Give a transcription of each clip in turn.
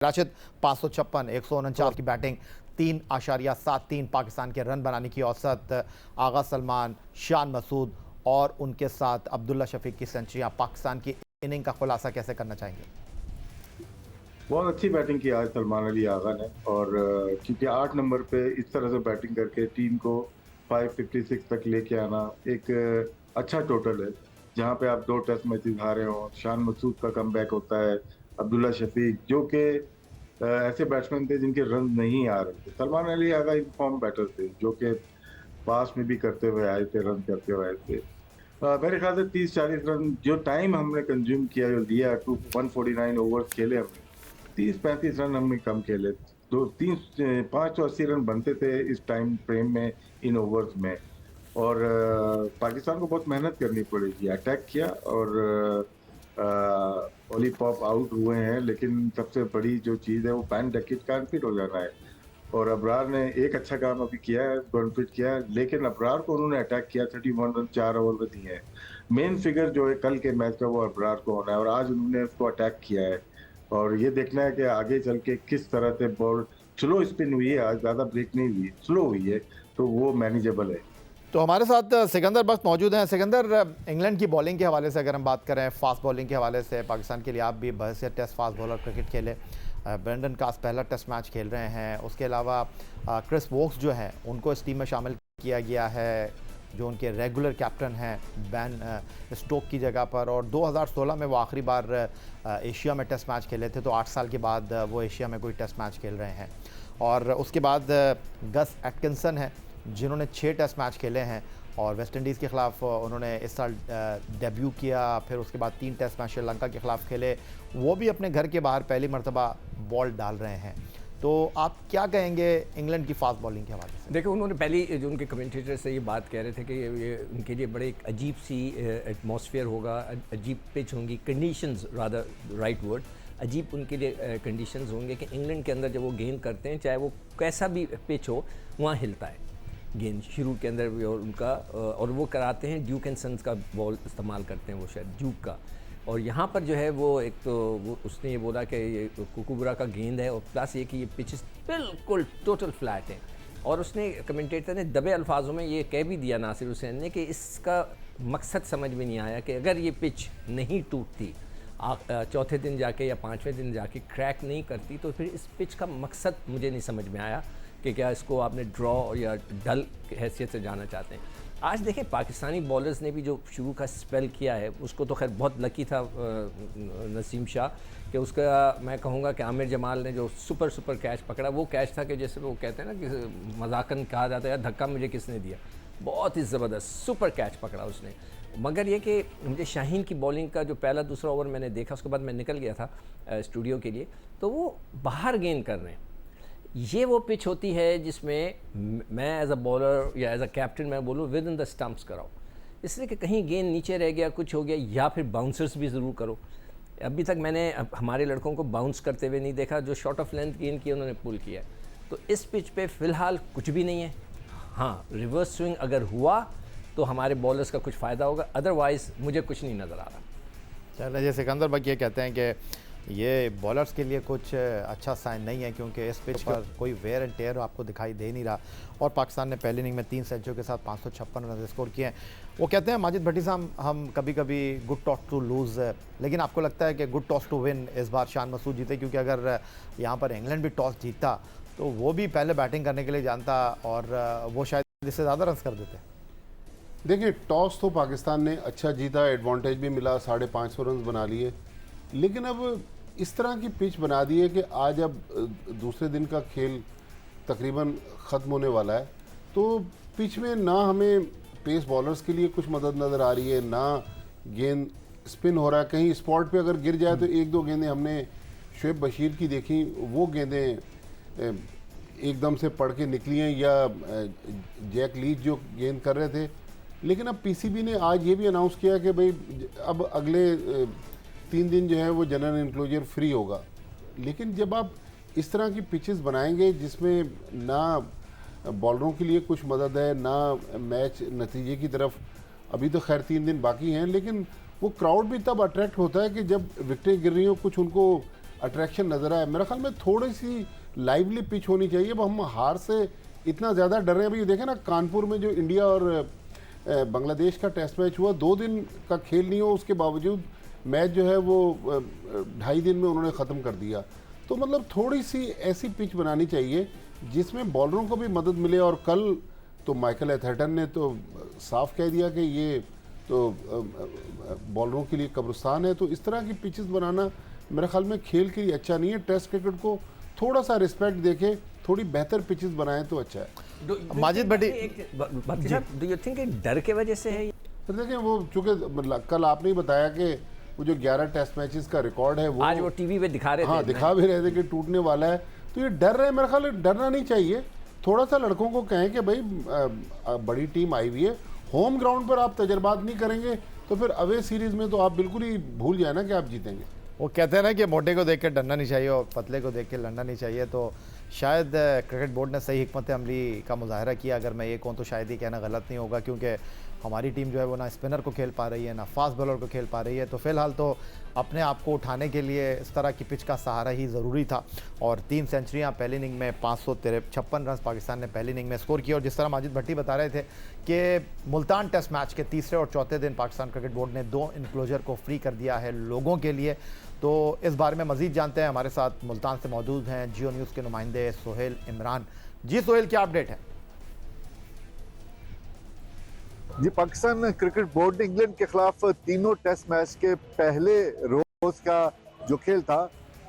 राशिद 556 149 की बैटिंग 3.73 पाकिस्तान के रन बनाने की औसत। आगा सलमान, शान मसूद और उनके साथ अब्दुल्ला शफीक की सेंचुरियां। पाकिस्तान की इनिंग का खुलासा कैसे करना चाहेंगे? बहुत अच्छी बैटिंग की आज सलमान अली आगा ने। और क्योंकि 8 नंबर पे इस तरह से बैटिंग करके टीम को 556 तक लेके आना एक अच्छा टोटल है, जहां पे आप 2 टेस्ट मैचेस हारे हो। शान मसूद का कमबैक होता है, अब्दुल्ला शफीक जो कि ऐसे बैट्समैन थे जिनके रन नहीं आ रहे थे। Salman Ali Agha in form batter थे जो कि पास में भी करते हुए आए थे, रन करते हुए आए थे। मेरे ख्याल से 30-40 रन जो टाइम हमने कंज्यूम किया, जो दिया, 149 ओवर्स खेले हमने, 30-35 रन हमने कम खेले। 580 रन बनते थे इस टाइम फ्रेम में, इन ओवर्स में। और पाकिस्तान को बहुत मेहनत करनी पड़ेगी। अटैक किया और ओली पॉप आउट हुए हैं, लेकिन सबसे बड़ी जो चीज़ है वो बैन डकेट का अनफिट हो जाना है। और अबरार ने एक अच्छा काम अभी किया है, अनफिट किया है, लेकिन अबरार को उन्होंने अटैक किया, 31 रन 4 ओवर में दिए हैं। मेन फिगर जो है कल के मैच का वो अबरार को होना है, और आज उन्होंने उसको अटैक किया है। और ये देखना है कि आगे चल के किस तरह से बॉल स्लो स्पिन हुई है, आज ज़्यादा ब्रेक नहीं हुई है, स्लो हुई है, तो वो मैनेजेबल है। तो हमारे साथ सिकंदर बख्श मौजूद हैं। सिकंदर, इंग्लैंड की बॉलिंग के हवाले से अगर हम बात करें, फास्ट बॉलिंग के हवाले से, पाकिस्तान के लिए आप भी बहसियत टेस्ट फास्ट बॉलर क्रिकेट खेले। ब्रेंडन कास पहला टेस्ट मैच खेल रहे हैं। उसके अलावा क्रिस वोक्स जो हैं उनको इस टीम में शामिल किया गया है, जो उनके रेगुलर कैप्टन हैं बैन स्टोक की जगह पर। और 2016 में वो आखिरी बार एशिया में टेस्ट मैच खेले थे, तो 8 साल के बाद वो एशिया में कोई टेस्ट मैच खेल रहे हैं। और उसके बाद गस एटकिंसन है, जिन्होंने 6 टेस्ट मैच खेले हैं और वेस्ट इंडीज़ के ख़िलाफ़ उन्होंने इस साल डेब्यू किया। फिर उसके बाद 3 टेस्ट मैच श्रीलंका के ख़िलाफ़ खेले, वो भी अपने घर के बाहर पहली मरतबा बॉल डाल रहे हैं। तो आप क्या कहेंगे इंग्लैंड की फास्ट बॉलिंग के हवाले से? देखो, उन्होंने पहली जो उनके कमेंटेटर से ये बात कह रहे थे कि ये उनके लिए बड़े एक अजीब सी एटमॉस्फेयर होगा, अजीब पिच होंगी, कंडीशंस रादर राइट वर्ड, अजीब उनके लिए कंडीशंस होंगे कि इंग्लैंड के अंदर जब वो गेंद करते हैं, चाहे वो कैसा भी पिच हो, वहाँ हिलता है गेंद शुरू के अंदर भी। और उनका और वो कराते हैं ड्यूक एंड सन्स का बॉल इस्तेमाल करते हैं, वो शायद ड्यूक का। और यहाँ पर जो है वो एक तो वो उसने ये बोला कि ये कुकुबरा का गेंद है, और प्लस ये कि ये पिचेस बिल्कुल टोटल फ्लैट हैं। और उसने कमेंटेटर ने दबे अल्फाजों में ये कह भी दिया नासिर हुसैन ने कि इसका मकसद समझ में नहीं आया कि अगर ये पिच नहीं टूटती, चौथे दिन जाके या 5वें दिन जाके क्रैक नहीं करती, तो फिर इस पिच का मकसद मुझे नहीं समझ में आया कि क्या इसको आपने ड्रॉ या डल हैसियत से जाना चाहते हैं। आज देखें, पाकिस्तानी बॉलर्स ने भी जो शुरू का स्पेल किया है, उसको तो खैर बहुत लकी था नसीम शाह कि उसका, मैं कहूँगा कि आमिर जमाल ने जो सुपर कैच पकड़ा, वो कैच था कि जैसे वो कहते हैं ना कि मजाकन कहा जाता है, यार धक्का मुझे किसने दिया। बहुत ही ज़बरदस्त सुपर कैच पकड़ा उसने। मगर ये कि मुझे शाहीन की बॉलिंग का जो पहला दूसरा ओवर मैंने देखा, उसके बाद मैं निकल गया था स्टूडियो के लिए, तो वो बाहर गेंद कर रहे हैं। ये वो पिच होती है जिसमें मैं एज अ बॉलर या एज अ कैप्टन मैं बोलूँ विद इन द स्टंप्स कराओ, इसलिए कि कहीं गेंद नीचे रह गया, कुछ हो गया, या फिर बाउंसर्स भी ज़रूर करो। अभी तक मैंने हमारे लड़कों को बाउंस करते हुए नहीं देखा, जो शॉर्ट ऑफ लेंथ गेंद की उन्होंने पुल किया। तो इस पिच पे फ़िलहाल कुछ भी नहीं है। हाँ, रिवर्स स्विंग अगर हुआ तो हमारे बॉलर्स का कुछ फ़ायदा होगा, अदरवाइज़ मुझे कुछ नहीं नज़र आ रहा। चलिए, जैसे सिकंदर भाई ये कहते हैं कि ये बॉलर्स के लिए कुछ अच्छा साइन नहीं है, क्योंकि इस पिच पर कोई वेयर एंड टेयर आपको दिखाई दे नहीं रहा। और पाकिस्तान ने पहली इनिंग में 3 सेंचुरी के साथ 556 रन स्कोर किए हैं। वो कहते हैं माजिद भट्टी साहब, हम कभी कभी गुड टॉस टू लूज़, लेकिन आपको लगता है कि गुड टॉस टू विन इस बार शान मसूद जीते? क्योंकि अगर यहाँ पर इंग्लैंड भी टॉस जीतता तो वो भी पहले बैटिंग करने के लिए जानता और वो शायद इससे ज़्यादा रन कर देते। देखिए, टॉस तो पाकिस्तान ने अच्छा जीता, एडवांटेज भी मिला, 550 रन बना लिए। लेकिन अब इस तरह की पिच बना दी है कि आज अब दूसरे दिन का खेल तकरीबन ख़त्म होने वाला है, तो पिच में ना हमें पेस बॉलर्स के लिए कुछ मदद नज़र आ रही है, ना गेंद स्पिन हो रहा है। कहीं स्पॉट पे अगर गिर जाए तो 1-2 गेंदें हमने शुएब बशीर की देखी, वो गेंदें एकदम से पड़ के निकली हैं, या जैक लीच जो गेंद कर रहे थे। लेकिन अब पीसीबी ने आज ये भी अनाउंस किया कि भाई अब अगले 3 दिन जो है वो जनरल इनक्लोजर फ्री होगा। लेकिन जब आप इस तरह की पिचेस बनाएंगे जिसमें ना बॉलरों के लिए कुछ मदद है, ना मैच नतीजे की तरफ, अभी तो खैर 3 दिन बाकी हैं, लेकिन वो क्राउड भी तब अट्रैक्ट होता है कि जब विकेटें गिर रही हो, कुछ उनको अट्रैक्शन नज़र आया। मेरा ख्याल में थोड़ी सी लाइवली पिच होनी चाहिए। अब हम हार से इतना ज़्यादा डर रहे हैं। अभी देखें ना, कानपुर में जो इंडिया और बांग्लादेश का टेस्ट मैच हुआ, 2 दिन का खेल नहीं हो, उसके बावजूद मैच जो है वो 2.5 दिन में उन्होंने ख़त्म कर दिया। तो मतलब थोड़ी सी ऐसी पिच बनानी चाहिए जिसमें बॉलरों को भी मदद मिले। और कल तो माइकल एथर्टन ने तो साफ कह दिया कि ये तो बॉलरों के लिए कब्रिस्तान है। तो इस तरह की पिचेस बनाना मेरे ख्याल में खेल के लिए अच्छा नहीं है। टेस्ट क्रिकेट को थोड़ा सा रिस्पेक्ट देके थोड़ी बेहतर पिचेस बनाएं तो अच्छा है। माजिद भट्टी, डू यू थिंक डर के वजह से है? फिर देखें, वो चूँकि कल आपने ही बताया कि वो जो 11 टेस्ट मैचेस का रिकॉर्ड है वो आज वो टीवी पे दिखा रहे थे। हाँ, दिखा भी रहे थे कि टूटने वाला है। तो ये डर रहे हैं, मेरे ख्याल है डरना नहीं चाहिए। थोड़ा सा लड़कों को कहें कि भाई बड़ी टीम आई हुई है, होम ग्राउंड पर आप तजर्बात नहीं करेंगे तो फिर अवे सीरीज में तो आप बिल्कुल ही भूल जाए ना कि आप जीतेंगे। वो कहते हैं ना कि मोटे को देख के डरना नहीं चाहिए और पतले को देख के लड़ना नहीं चाहिए। तो शायद क्रिकेट बोर्ड ने सही हिकमत अमली का मुजाहरा किया। अगर मैं ये कहूँ तो शायद ये कहना गलत नहीं होगा, क्योंकि हमारी टीम जो है वो ना स्पिनर को खेल पा रही है, ना फास्ट बॉलर को खेल पा रही है। तो फिलहाल तो अपने आप को उठाने के लिए इस तरह की पिच का सहारा ही ज़रूरी था। और 3 सेंचुरियाँ पहली इनिंग में, 556 रन पाकिस्तान ने पहली इनिंग में स्कोर किया। और जिस तरह माजिद भट्टी बता रहे थे कि मुल्तान टेस्ट मैच के तीसरे और चौथे दिन पाकिस्तान क्रिकेट बोर्ड ने 2 इनक्लोजर को फ्री कर दिया है लोगों के लिए। तो इस बारे में मज़ीद जानते हैं, हमारे साथ मुल्तान से मौजूद हैं जियो न्यूज़ के नुमाइंदे सोहेल इमरान। जी सोहेल, क्या अपडेट है? जी, पाकिस्तान क्रिकेट बोर्ड ने इंग्लैंड के खिलाफ तीनों टेस्ट मैच के पहले रोज का जो खेल था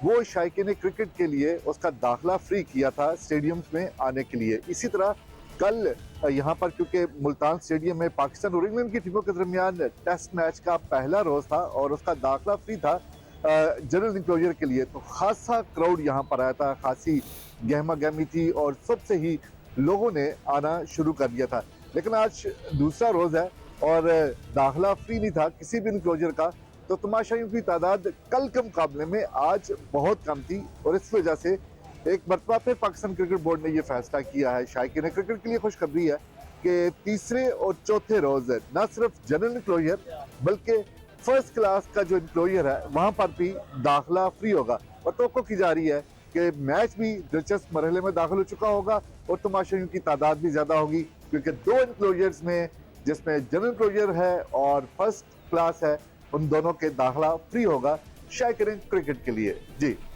वो शायकीन क्रिकेट के लिए उसका दाखिला फ्री किया था स्टेडियम्स में आने के लिए। इसी तरह कल यहाँ पर क्योंकि मुल्तान स्टेडियम में पाकिस्तान और इंग्लैंड की टीमों के दरमियान टेस्ट मैच का पहला रोज था और उसका दाखिला फ्री था जनरल इंक्लोजर के लिए, तो खासा क्राउड यहाँ पर आया था, खासी गहमा गहमी थी और सबसे ही लोगों ने आना शुरू कर दिया था। लेकिन आज दूसरा रोज है और दाखिला फ्री नहीं था किसी भी इंक्लोजर का, तो तमाशाइयों की तादाद कल के मुकाबले में आज बहुत कम थी। और इस वजह से एक मरतबा फिर पाकिस्तान क्रिकेट बोर्ड ने यह फैसला किया है, शायकीन क्रिकेट के लिए खुशखबरी है कि तीसरे और चौथे रोज न सिर्फ जनरल इंक्लोजर बल्कि फर्स्ट क्लास का जो इंक्लोजर है वहां पर भी दाखिला फ्री होगा। और तवक्को की जा रही है कि मैच भी दिलचस्प मरहले में दाखिल हो चुका होगा और तमाशाइयों की तादाद भी ज्यादा होगी, क्योंकि 2 इंक्लोजर्स में जिसमें जनरल इंक्लोजर है और फर्स्ट क्लास है, उन दोनों के दाखिला फ्री होगा शायकीन क्रिकेट के लिए। जी।